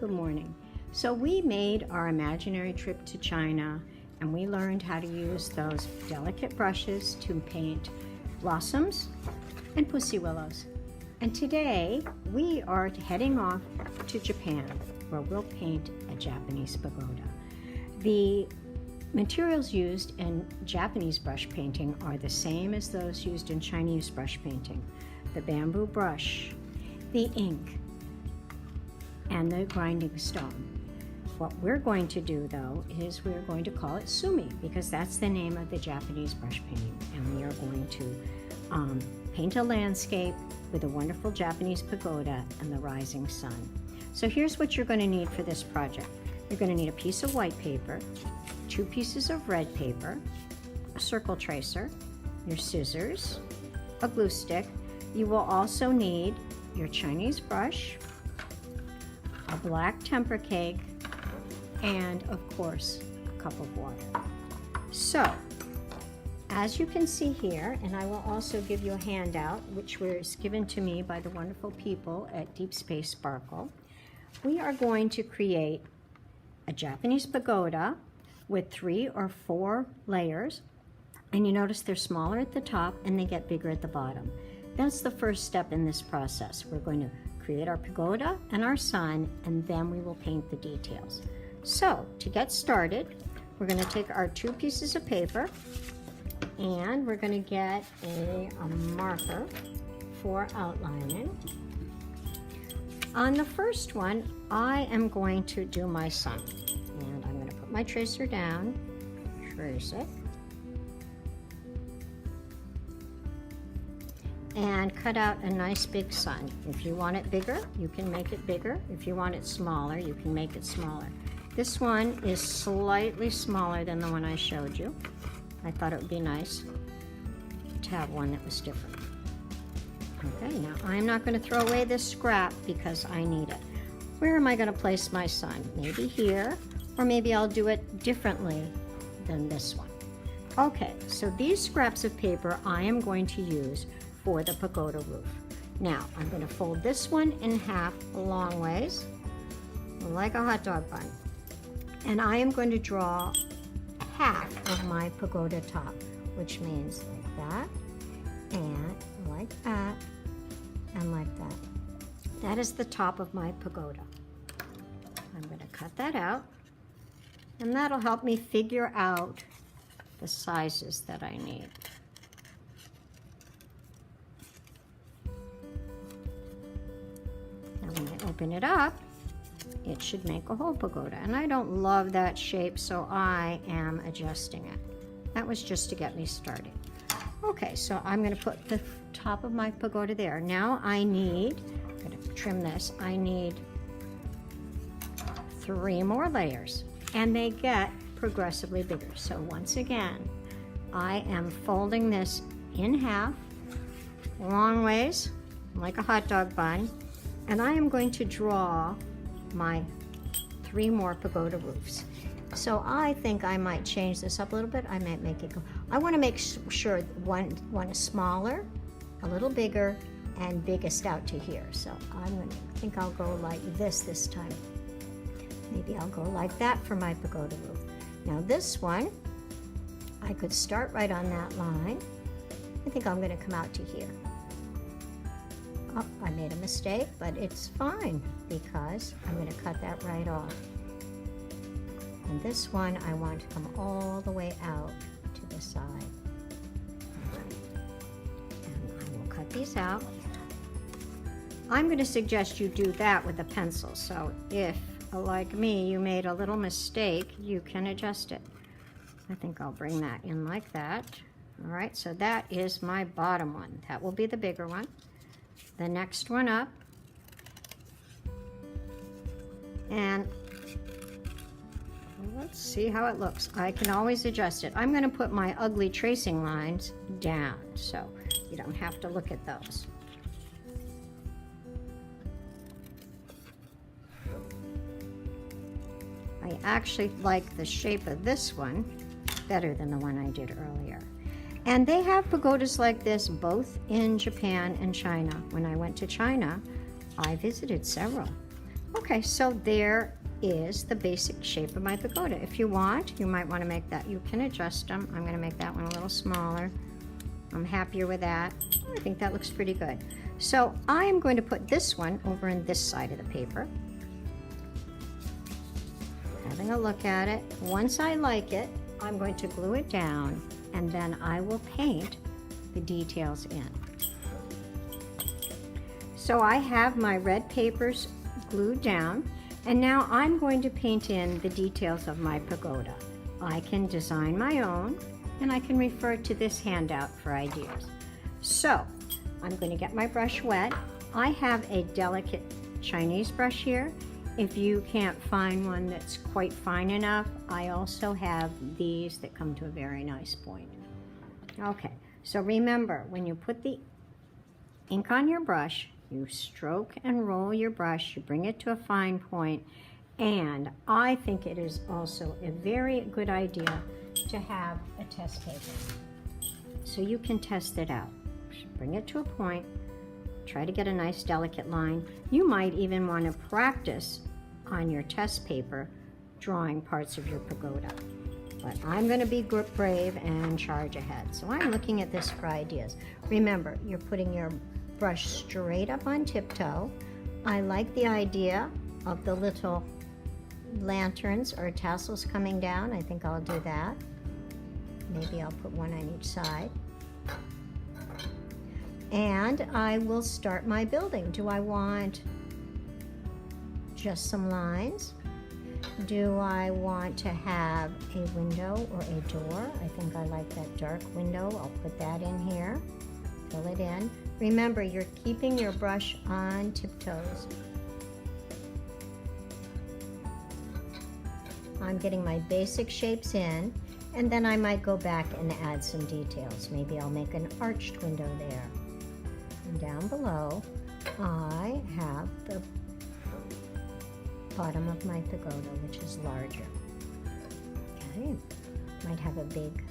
Good morning. So we made our imaginary trip to China and we learned how to use those delicate brushes to paint blossoms and pussy willows. And today we are heading off to Japan where we'll paint a Japanese pagoda. The materials used in Japanese brush painting are the same as those used in Chinese brush painting. The bamboo brush, the ink, and the grinding stone. What we're going to do though is we're going to call it sumi because that's the name of the Japanese brush painting, and we are going to paint a landscape with a wonderful Japanese pagoda and the rising sun. So here's what you're going to need for this project. You're going to need a piece of white paper, 2 pieces of red paper, a circle tracer, your scissors, a glue stick. You will also need your Chinese brush, a black temper cake, and of course, a cup of water. So, as you can see here, and I will also give you a handout, which was given to me by the wonderful people at Deep Space Sparkle, we are going to create a Japanese pagoda with 3 or 4 layers, and you notice they're smaller at the top and they get bigger at the bottom. That's the first step in this process. We're going to create our pagoda and our sun, and then we will paint the details. So to get started, we're going to take our 2 pieces of paper and we're going to get a marker for outlining. On the first one, I am going to do my sun, and I'm going to put my tracer down, trace it, and cut out a nice big sun. If you want it bigger, you can make it bigger. If you want it smaller, you can make it smaller. This one is slightly smaller than the one I showed you. I thought it would be nice to have one that was different. Okay, now I'm not going to throw away this scrap because I need it. Where am I going to place my sun? Maybe here, or maybe I'll do it differently than this one. Okay, so these scraps of paper I am going to use for the pagoda roof. Now, I'm going to fold this one in half a long ways, like a hot dog bun. And I am going to draw half of my pagoda top, which means like that, and like that, and like that. That is the top of my pagoda. I'm going to cut that out, and that'll help me figure out the sizes that I need. When I open it up, it should make a whole pagoda. And I don't love that shape, so I am adjusting it. That was just to get me started. Okay, so I'm going to put the top of my pagoda there. Now I'm going to trim this. I need 3 more layers, and they get progressively bigger. So once again, I am folding this in half, long ways, like a hot dog bun. And I am going to draw my 3 more pagoda roofs. So I think I might change this up a little bit. I might make it go. I want to make sure one is smaller, a little bigger, and biggest out to here. So I think I'll go like this time. Maybe I'll go like that for my pagoda roof. Now this one, I could start right on that line. I think I'm going to come out to here. Oh, I made a mistake, but it's fine because I'm going to cut that right off. And this one, I want to come all the way out to the side. And I will cut these out. I'm going to suggest you do that with a pencil. So if, like me, you made a little mistake, you can adjust it. I think I'll bring that in like that. All right, so that is my bottom one. That will be the bigger one. The next one up, and let's see how it looks. I can always adjust it. I'm going to put my ugly tracing lines down so you don't have to look at those. I actually like the shape of this one better than the one I did earlier. And they have pagodas like this both in Japan and China. When I went to China, I visited several. Okay, so there is the basic shape of my pagoda. If you want, you might want to make that, you can adjust them. I'm going to make that one a little smaller. I'm happier with that. I think that looks pretty good. So I am going to put this one over in this side of the paper. Having a look at it. Once I like it, I'm going to glue it down, and then I will paint the details in. So I have my red papers glued down, and now I'm going to paint in the details of my pagoda. I can design my own, and I can refer to this handout for ideas. So I'm going to get my brush wet. I have a delicate Chinese brush here. If you can't find one that's quite fine enough, I also have these that come to a very nice point. Okay, so remember, when you put the ink on your brush, you stroke and roll your brush, you bring it to a fine point, and I think it is also a very good idea to have a test paper, so you can test it out. Bring it to a point, try to get a nice delicate line. You might even want to practice on your test paper drawing parts of your pagoda. But I'm going to be brave and charge ahead. So I'm looking at this for ideas. Remember, you're putting your brush straight up on tiptoe. I like the idea of the little lanterns or tassels coming down. I think I'll do that. Maybe I'll put one on each side. And I will start my building. Do I want just some lines? Do I want to have a window or a door? I think I like that dark window. I'll put that in here. Fill it in. Remember, you're keeping your brush on tiptoes. I'm getting my basic shapes in, and then I might go back and add some details. Maybe I'll make an arched window there. And down below, I have the bottom of my pagoda, which is larger. Okay, might have a big,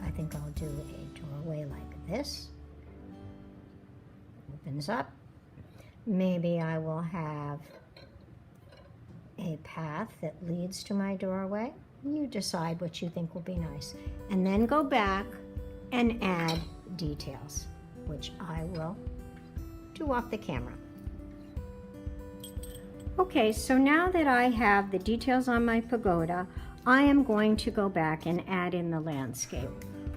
I think I'll do a doorway like this. Opens up. Maybe I will have a path that leads to my doorway. You decide what you think will be nice. And then go back and add details, which I will do off the camera. Okay, so now that I have the details on my pagoda, I am going to go back and add in the landscape.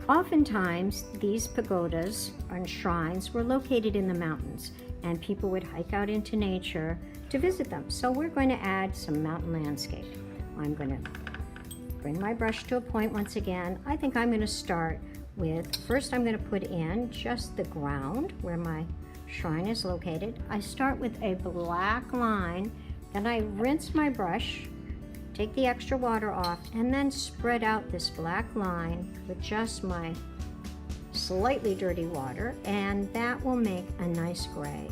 Oftentimes, these pagodas and shrines were located in the mountains, and people would hike out into nature to visit them. So we're going to add some mountain landscape. I'm going to bring my brush to a point once again. I think I'm going to start with, first I'm going to put in just the ground where my shrine is located. I start with a black line, then I rinse my brush, take the extra water off, and then spread out this black line with just my slightly dirty water, and that will make a nice gray.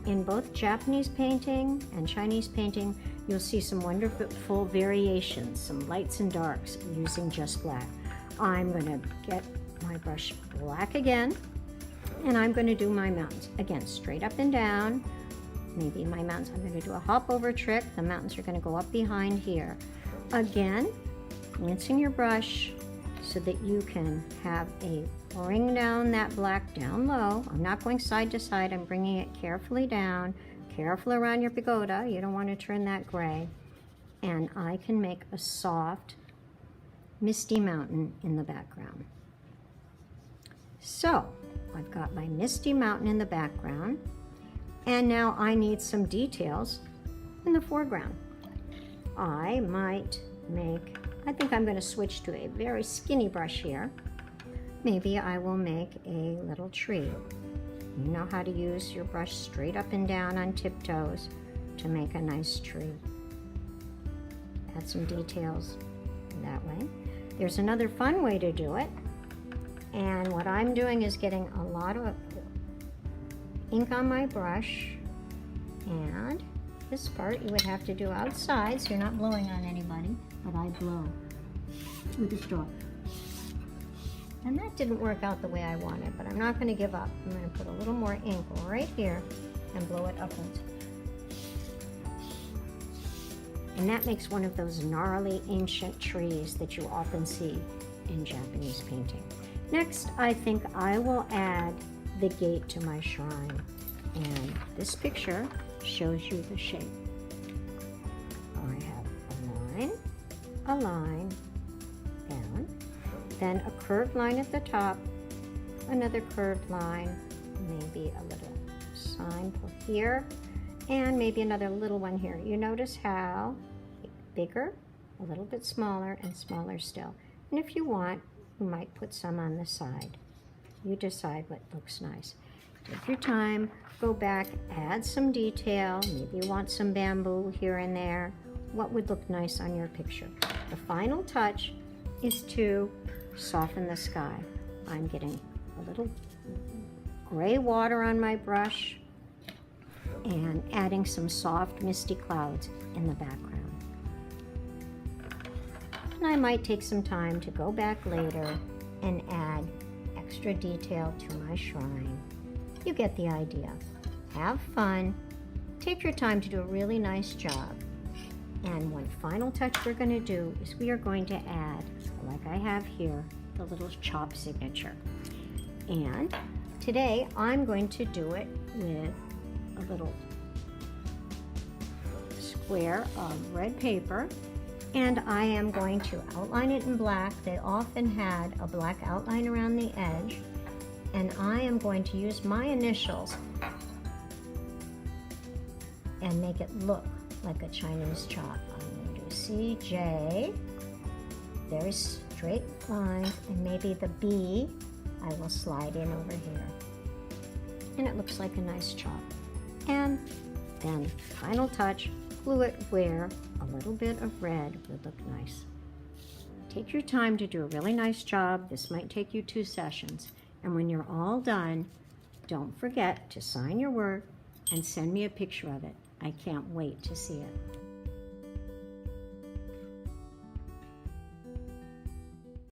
In both Japanese painting and Chinese painting, you'll see some wonderful variations, some lights and darks using just black. I'm going to get my brush black again, and I'm going to do my mountains. Again, straight up and down. Maybe my mountains, I'm going to do a hop over trick. The mountains are going to go up behind here. Again, rinsing your brush so that you can have a bring down that black down low. I'm not going side to side. I'm bringing it carefully down, careful around your pagoda. You don't want to turn that gray. And I can make a soft, misty mountain in the background. So I've got my misty mountain in the background, and now I need some details in the foreground. I think I'm going to switch to a very skinny brush here. Maybe I will make a little tree. You know how to use your brush straight up and down on tiptoes to make a nice tree. Add some details that way. There's another fun way to do it. And what I'm doing is getting a lot of ink on my brush, and this part you would have to do outside so you're not blowing on anybody, but I blow with a straw. And that didn't work out the way I wanted, but I'm not going to give up. I'm going to put a little more ink right here and blow it upwards. And that makes one of those gnarly ancient trees that you often see in Japanese painting. Next, I think I will add the gate to my shrine. And this picture shows you the shape. I have a line down, then a curved line at the top, another curved line, maybe a little sign for here, and maybe another little one here. You notice how bigger, a little bit smaller, and smaller still. And if you want, you might put some on the side. You decide what looks nice. Take your time, go back, add some detail. Maybe you want some bamboo here and there. What would look nice on your picture? The final touch is to soften the sky. I'm getting a little gray water on my brush and adding some soft misty clouds in the background. And I might take some time to go back later and add extra detail to my shrine. You get the idea. Have fun. Take your time to do a really nice job. And one final touch we're going to do is we are going to add, like I have here, the little chop signature. And today I'm going to do it with a little square of red paper, and I am going to outline it in black. They often had a black outline around the edge, and I am going to use my initials and make it look like a Chinese chop. I'm going to do CJ, very straight lines, and maybe the B I will slide in over here. And it looks like a nice chop. And then final touch, glue it where a little bit of red would look nice. Take your time to do a really nice job. This might take you 2 sessions. And when you're all done, don't forget to sign your work and send me a picture of it. I can't wait to see it.